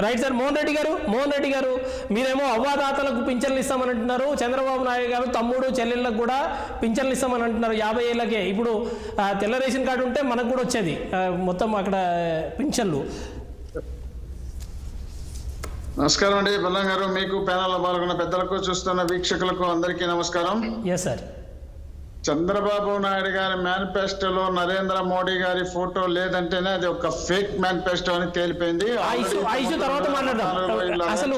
Right sir. Mohan Reddy గారు మీరేమో అవ్వాదాతలకు పింఛన్లు ఇస్తామని అంటున్నారు. చంద్రబాబు నాయుడు గారు తమ్ముడు చెల్లెళ్ళకు కూడా పింఛన్లు ఇస్తామని అంటున్నారు 50 ఏళ్ళకే. ఇప్పుడు తెల్ల రేషన్ కార్డు ఉంటే మనకు కూడా వచ్చేది మొత్తం అక్కడ పింఛన్లు. నమస్కారం అండి బల్లం గారు, మీకు ప్యానల్లో పాల్గొన్న పెద్దలకు చూస్తున్న వీక్షకులకు అందరికీ నమస్కారం. Yes sir. చంద్రబాబు నాయుడు గారి మేనిఫెస్టోలో నరేంద్ర మోడీ గారి ఫోటో లేదంటేనే అది ఒక ఫేక్ మేనిఫెస్టో అని తేలిపోయింది. తర్వాత మాట్లాడదాం. అసలు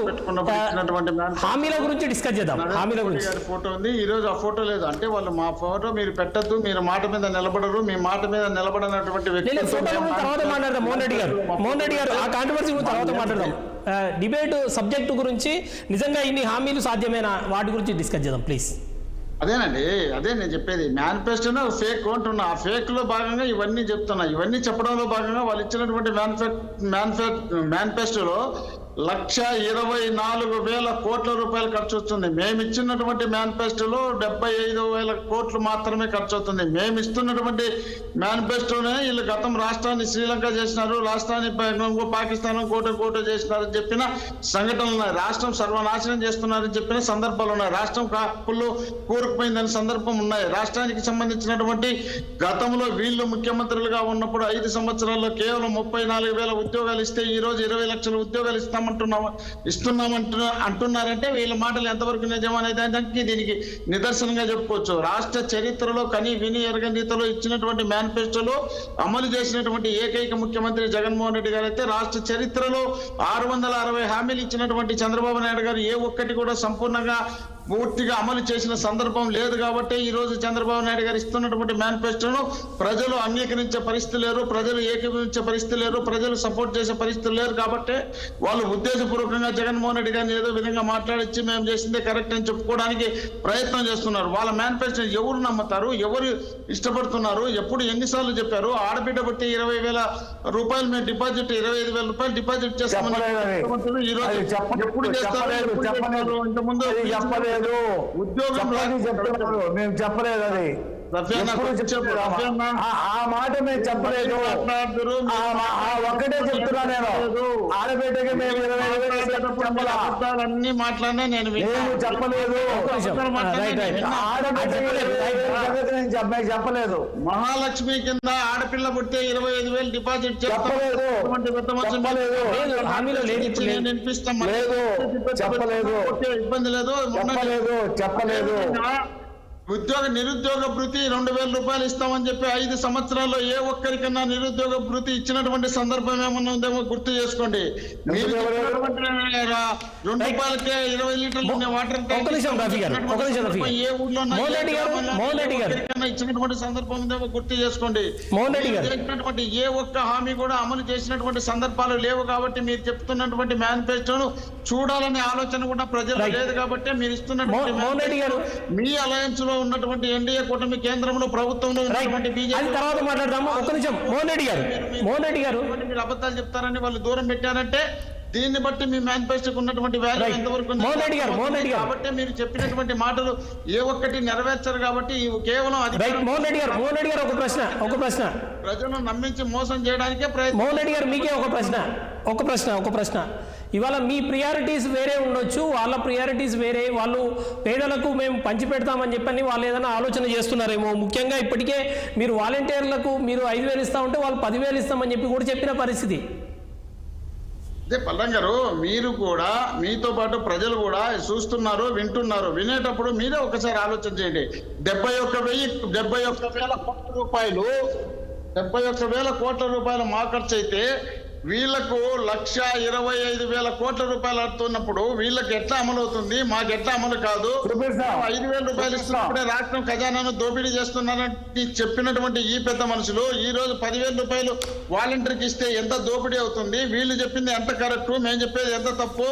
హామీల గురించి డిస్కస్ చేద్దాం. హామీల గురించి ఫోటో ఉంది, ఈ రోజు ఆ ఫోటో లేదు అంటే వాళ్ళు మా ఫోటో మీరు పెట్టద్దు, మీరు మాట మీద నిలబడరు, మీ మాట మీద నిలబడినటువంటి వ్యక్తి. తర్వాత మాట్లాడదాం. మోహన్ రెడ్డి గారు ఆ కాంట్రవర్సీ గురించి తర్వాత మాట్లాడదాం. డిబేట్ సబ్జెక్టు గురించి నిజంగా ఇన్ని హామీలు సాధ్యమేనా వాటి గురించి డిస్కస్ చేద్దాం ప్లీజ్. అదేనండి, అదే నేను చెప్పేది. మేనిఫెస్టోనే ఫేక్ అంటున్నా, ఆ ఫేక్ లో భాగంగా ఇవన్నీ చెప్తున్నా. ఇవన్నీ చెప్పడంలో భాగంగా వాళ్ళు ఇచ్చినటువంటి మేనిఫెస్టోలో 1,24,000 కోట్ల రూపాయలు ఖర్చు వస్తుంది. మేము ఇచ్చినటువంటి మేనిఫెస్టోలో 75,000 కోట్లు మాత్రమే ఖర్చు అవుతుంది. మేము ఇస్తున్నటువంటి మేనిఫెస్టోనే వీళ్ళు గతం రాష్ట్రాన్ని శ్రీలంక చేసినారు, రాష్ట్రాన్ని పాకిస్తాన్ కోట చేసినారని చెప్పిన సంఘటనలు ఉన్నాయి. రాష్ట్రం సర్వనాశనం చేస్తున్నారని చెప్పిన సందర్భాలు ఉన్నాయి. రాష్ట్రం కాపుల్లో కూరుకుపోయిందని సందర్భం ఉన్నాయి. రాష్ట్రానికి సంబంధించినటువంటి గతంలో వీళ్ళు ముఖ్యమంత్రులుగా ఉన్నప్పుడు 5 సంవత్సరాల్లో కేవలం 34,000 ఉద్యోగాలు ఇస్తే ఈ రోజు 20 లక్షల ఉద్యోగాలు అంటున్నారంటే వీళ్ళ మాటలు ఎంతవరకు నిజమనేది దానికి దీనికి నిదర్శనంగా చెప్పుకోవచ్చు. రాష్ట్ర చరిత్రలో కని విని ఎరగని రీతిలో ఇచ్చినటువంటి మేనిఫెస్టోలో అమలు చేసినటువంటి ఏకైక ముఖ్యమంత్రి జగన్మోహన్ రెడ్డి గారు అయితే రాష్ట్ర చరిత్రలో 660 హామీలు ఇచ్చినటువంటి చంద్రబాబు నాయుడు గారు ఏ ఒక్కటి కూడా సంపూర్ణంగా పూర్తిగా అమలు చేసిన సందర్భం లేదు. కాబట్టి ఈ రోజు చంద్రబాబు నాయుడు గారు ఇస్తున్నటువంటి మేనిఫెస్టోను ప్రజలు అంగీకరించే పరిస్థితి లేరు, ప్రజలు ఏకీభవించే పరిస్థితి లేరు, ప్రజలు సపోర్ట్ చేసే పరిస్థితి లేరు. కాబట్టి వాళ్ళు ఉద్దేశపూర్వకంగా జగన్మోహన్ రెడ్డి గారిని ఏదో విధంగా మాట్లాడించి మేము చేసిందే కరెక్ట్ అని చెప్పుకోవడానికి ప్రయత్నం చేస్తున్నారు. వాళ్ళ మేనిఫెస్టో ఎవరు నమ్ముతారు, ఎవరు ఇష్టపడుతున్నారు? ఎప్పుడు ఎన్నిసార్లు చెప్పారు? ఆడబిడ్డ బట్టి 20,000 రూపాయలు మేము డిపాజిట్ 25,000 రూపాయలు డిపాజిట్ చేస్తామని ఈ రోజు ఎప్పుడు చేస్తారు? ఇంతకుముందు ఉద్యోగం మేము చెప్పలేదు. అది ఆ మాట మేము చెప్పలేదు. ఒక్కటే చెప్తున్నా నేను, ఆడబిడ్డకి మేము 25,000 అన్ని మాట్లాడినా నేను చెప్పలేదు. చెప్పలేదు. మహాలక్ష్మి కింద ఆడపిల్ల పుట్టే 25,000 డిపాజిట్ చెప్పలేదు. ఇబ్బంది లేదు. చెప్పలేదు. నిరుద్యోగ భృతి 2,000 రూపాయలు ఇస్తామని చెప్పి 5 సంవత్సరాల్లో ఏ ఒక్కరికన్నా నిరుద్యోగ భృతి ఇచ్చినటువంటి సందర్భం ఏమన్నా ఉందేమో గుర్తు చేసుకోండి. ₹2కే 20 లీటర్లు వాటర్ ఏ ఊర్లో ఇచ్చినటువంటి సందర్భం ఉందేమో గుర్తు చేసుకోండి. చేసినటువంటి ఏ ఒక్క హామీ కూడా అమలు చేసినటువంటి సందర్భాలు లేవు. కాబట్టి మీరు చెప్తున్నటువంటి మేనిఫెస్టోను చూడాలనే ఆలోచన కూడా ప్రజలు లేదు. కాబట్టి మీరు ఇస్తున్నటువంటి మీ అలయన్స్ లో ఉన్నటువంటి ఎన్డీఏ కూటమి కేంద్రంలో ప్రభుత్వంలో ఉన్నటువంటి బీజేపీ తర్వాత మాట్లాడదాము. ఒక్క నిమిషం. మోహన్ రెడ్డి గారు మీరు అబద్ధాలు చెప్తారని వాళ్ళు దూరం పెట్టారంటే దీన్ని బట్టి మీ మేనిఫెస్టోకి ఉన్నటువంటి వాల్యూ ఎంతవరకు? కాబట్టి మీరు చెప్పినటువంటి మాటలు ఏ ఒక్కటి నెరవేర్చారు. కాబట్టి కేవలం మోహన్ రెడ్డి గారు ఒక ప్రశ్న ప్రజలను నమ్మించి మోసం చేయడానికే ప్రయత్నం. మోహన్ రెడ్డి గారు మీకే ఒక ప్రశ్న. ఇవాళ మీ ప్రియారిటీస్ వేరే ఉండొచ్చు, వాళ్ళ ప్రియారిటీస్ వేరే. వాళ్ళు పేదలకు మేము పంచి పెడతామని చెప్పని వాళ్ళు ఏదైనా ఆలోచన చేస్తున్నారేమో. ముఖ్యంగా ఇప్పటికే మీరు వాలంటీర్లకు మీరు 5,000 ఇస్తా ఉంటే వాళ్ళు 10,000 ఇస్తామని చెప్పి కూడా చెప్పిన పరిస్థితి. అదే పల్లం గారు, మీరు కూడా మీతో పాటు ప్రజలు కూడా చూస్తున్నారు, వింటున్నారు. వినేటప్పుడు మీరే ఒకసారి ఆలోచన చేయండి. 71,000 కోట్ల రూపాయలు 71,000 కోట్ల రూపాయలు మా ఖర్చు అయితే వీళ్లకు 1,25,000 కోట్ల రూపాయలు అవుతున్నప్పుడు వీళ్ళకి ఎట్లా అమలు అవుతుంది? మాకు ఎట్లా అమలు కాదు? 5,000 రూపాయలు ఇస్తున్నప్పుడే రాష్ట్రం ఖజానాను దోపిడీ చేస్తున్నారని చెప్పినటువంటి ఈ పెద్ద మనుషులు ఈ రోజు 10,000 రూపాయలు వాలంటీర్కి ఇస్తే ఎంత దోపిడీ అవుతుంది? వీళ్ళు చెప్పింది ఎంత కరెక్ట్, మేము చెప్పేది ఎంత తప్పు?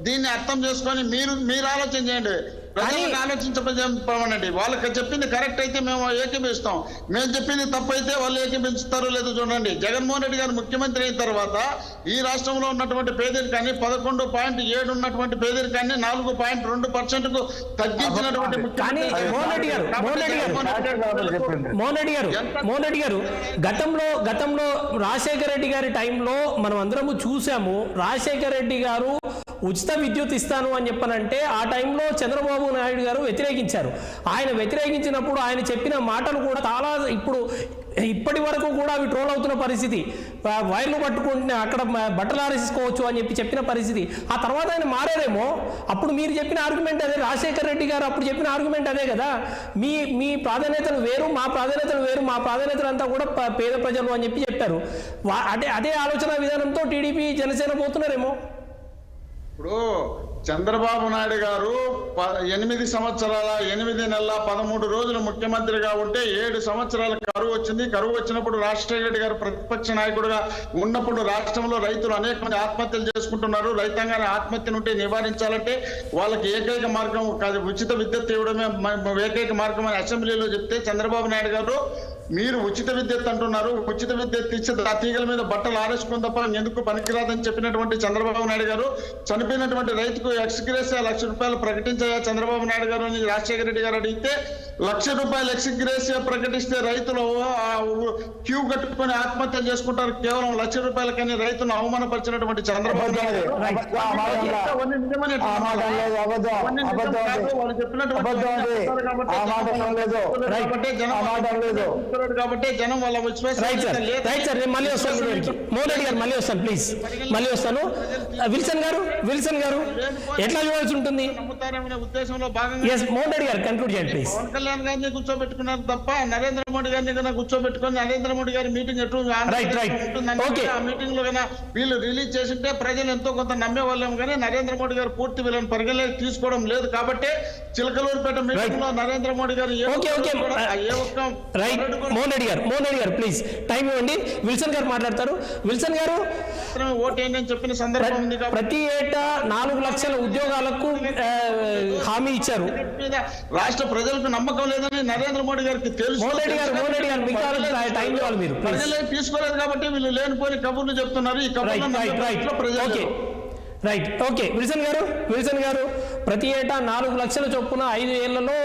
దీన్ని అర్థం చేసుకొని మీరు ఆలోచన చేయండి. ప్రజలను ఆలోచించమనండి. వాళ్ళకి చెప్పింది కరెక్ట్ అయితే మేము ఏకీపిస్తాం, మేము చెప్పింది తప్పు అయితే వాళ్ళు ఏకీపిస్తారో లేదో చూడండి. జగన్మోహన్ రెడ్డి గారు ముఖ్యమంత్రి అయిన తర్వాత ఈ రాష్ట్రంలో ఉన్నటువంటి పేదరికాన్ని 11.7 ఉన్నటువంటి పేదరికాన్ని 4.2% కు తగ్గించినటువంటి కానీ మోహన్ రెడ్డి గారు గతంలో రాజశేఖర రెడ్డి గారి టైంలో మనం అందరము చూసాము. రాజశేఖర రెడ్డి గారు ఉచిత విద్యుత్ ఇస్తాను అని చెప్పనంటే ఆ టైంలో చంద్రబాబు నాయుడు గారు వ్యతిరేకించారు. ఆయన వ్యతిరేకించినప్పుడు ఆయన చెప్పిన మాటలు కూడా చాలా ఇప్పటి వరకు కూడా అవి ట్రోల్ అవుతున్న పరిస్థితి. వైర్లు పట్టుకుంటే అక్కడ బట్టలు ఆరేసుకోవచ్చు అని చెప్పిన పరిస్థితి. ఆ తర్వాత ఆయన మారారేమో. అప్పుడు మీరు చెప్పిన ఆర్గ్యుమెంట్ అదే, రాజశేఖర రెడ్డి గారు అప్పుడు చెప్పిన ఆర్గ్యుమెంట్ అదే కదా. మీ ప్రాధాన్యతలు వేరు, మా ప్రాధాన్యతలు వేరు, మా ప్రాధాన్యతలంతా కూడా పేద ప్రజలు అని చెప్పారు. అదే ఆలోచన విధానంతో టీడీపీ జనసేన పోతున్నారేమో. ఇప్పుడు చంద్రబాబు నాయుడు గారు 8 సంవత్సరాల 8 నెలల 13 రోజులు ముఖ్యమంత్రిగా ఉంటే 7 సంవత్సరాల కరువు వచ్చింది. కరువు వచ్చినప్పుడు రాజశేఖర రెడ్డి గారు ప్రతిపక్ష నాయకుడిగా ఉన్నప్పుడు రాష్ట్రంలో రైతులు అనేక మంది ఆత్మహత్యలు చేసుకుంటున్నారు. రైతాంగాన్ని ఆత్మహత్య నుండి నివారించాలంటే వాళ్ళకి ఏకైక మార్గం ఉచిత విద్యుత్ ఇవ్వడమే ఏకైక మార్గం అని అసెంబ్లీలో చెప్తే చంద్రబాబు నాయుడు గారు మీరు ఉచిత విద్యుత్ అంటున్నారు, ఉచిత విద్యుత్ ఇచ్చి ఆ తీగల మీద బట్టలు ఆరేసుకుని తప్ప ఎందుకు పనికిరాదని చెప్పినటువంటి చంద్రబాబు నాయుడు గారు చనిపోయినటువంటి రైతుకు ఎక్స్గ్రేసియా ₹1,00,000 ప్రకటించాయా చంద్రబాబు నాయుడు గారు అని రాజశేఖర రెడ్డి గారు అడిగితే ₹1,00,000 ఎక్స్గ్రేసియా ప్రకటిస్తే రైతులు క్యూ కట్టుకొని ఆత్మహత్యలు చేసుకుంటారు. కేవలం ₹1,00,000 కని రైతును అవమానపరిచినటువంటి చంద్రబాబు నాయుడు కాబట్టి జనం వాళ్ళ మళ్ళీ వస్తాను ప్లీజ్, మళ్ళీ వస్తాను. విల్సన్ గారు ఎట్లా చూడాల్సి ఉంటుంది నమ్ముతారనే ఉద్దేశంలో భాగంగా మోహన్ రెడ్డి గారు కన్క్లూడ్ చేయండి ప్లీజ్. పవన్ కళ్యాణ్ గారిని కూర్చోబెట్టుకున్నారు తప్ప నరేంద్ర మోడీ గారిని కూర్చోబెట్టుకుని నరేంద్ర మోడీ గారి మీటింగ్ ఎటు ఉంటుందంటే ఆ మీటింగ్ లో కన్నా వీళ్ళు రిలీజ్ చేసింటే ప్రజలు ఎంతో కొంత నమ్మే వాళ్ళం. కానీ నరేంద్ర మోడీ గారు పూర్తి వీళ్ళని పరిగణలోకి తీసుకోవడం లేదు. కాబట్టి చిలకలూరుపేట మీటింగ్ లో నరేంద్ర మోడీ గారు మోహన్ రెడ్డి గారు ప్లీజ్ టైం ఇవ్వండి. విల్సన్ గారు మాట్లాడతారు. విల్సన్ గారు ఓటేయండి అని చెప్పిన సందర్భం ఉంది. ప్రతి ఏటా 4 లక్షల ఉద్యోగాలకు హామీ ఇచ్చారు. రాష్ట్ర ప్రజలకు నమ్మకం లేదని నరేంద్ర మోడీ గారికి తెలుసు. మోహన్ రెడ్డి గారు టైం ఇవ్వాలి మీరు. ప్రజలే తీసుకోలేదు కాబట్టి వీళ్ళు లేనిపోయిన కబుర్లు చెప్తున్నారు. ఈ కబుర్లు రైట్ ఓకే విల్సన్ గారు ప్రతి ఏటా 4 లక్షల చొప్పున 5 ఏళ్లలో